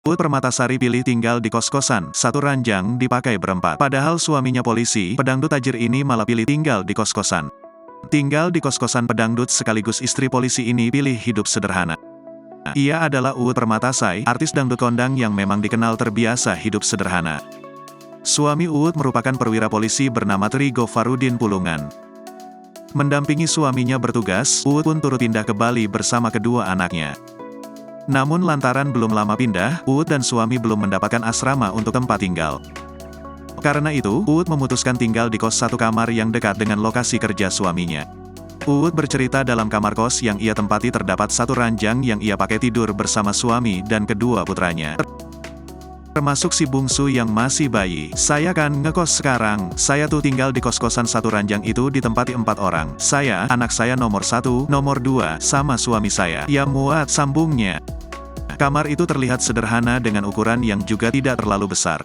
Uut Permatasari pilih tinggal di kos-kosan, satu ranjang dipakai berempat. Padahal suaminya polisi, pedangdut tajir ini malah pilih tinggal di kos-kosan. Tinggal di kos-kosan pedangdut sekaligus istri polisi ini pilih hidup sederhana. Ia adalah Uut Permatasari, artis dangdut kondang yang memang dikenal terbiasa hidup sederhana. Suami Uut merupakan perwira polisi bernama Trigo Farudin Pulungan. Mendampingi suaminya bertugas, Uut pun turut pindah ke Bali bersama kedua anaknya. Namun lantaran belum lama pindah, Uut dan suami belum mendapatkan asrama untuk tempat tinggal. Karena itu, Uut memutuskan tinggal di kos satu kamar yang dekat dengan lokasi kerja suaminya. Uut bercerita dalam kamar kos yang ia tempati terdapat satu ranjang yang ia pakai tidur bersama suami dan kedua putranya. Termasuk si bungsu yang masih bayi. Saya kan ngekos sekarang, saya tuh tinggal di kos-kosan satu ranjang itu ditempati 4 orang. Saya, anak saya nomor 1, nomor 2, sama suami saya. Ya muat, sambungnya. Kamar itu terlihat sederhana dengan ukuran yang juga tidak terlalu besar.